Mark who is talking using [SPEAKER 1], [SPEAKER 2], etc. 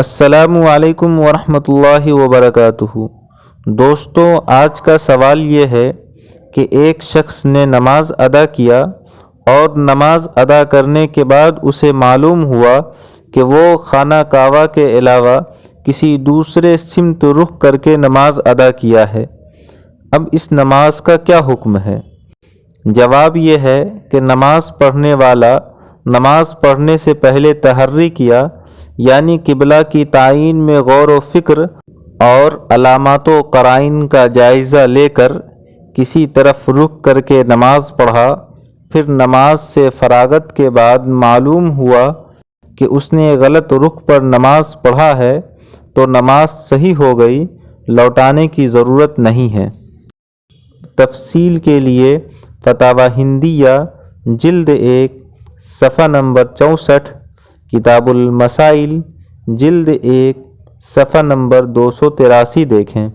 [SPEAKER 1] السلام علیکم ورحمۃ اللہ وبرکاتہ۔ دوستو، آج کا سوال یہ ہے کہ ایک شخص نے نماز ادا کیا اور نماز ادا کرنے کے بعد اسے معلوم ہوا کہ وہ خانہ کعبہ کے علاوہ کسی دوسرے سمت رخ کر کے نماز ادا کیا ہے۔ اب اس نماز کا کیا حکم ہے؟ جواب یہ ہے کہ نماز پڑھنے والا نماز پڑھنے سے پہلے تحری کیا، یعنی قبلہ کی تعین میں غور و فکر اور علامات و قرائن کا جائزہ لے کر کسی طرف رخ کر کے نماز پڑھا، پھر نماز سے فراغت کے بعد معلوم ہوا کہ اس نے غلط رخ پر نماز پڑھا ہے تو نماز صحیح ہو گئی، لوٹانے کی ضرورت نہیں ہے۔ تفصیل کے لیے فتاوی ہندیہ جلد 1 صفحہ نمبر 64، کتاب المسائل جلد 1 صفحہ نمبر 283 دیکھیں۔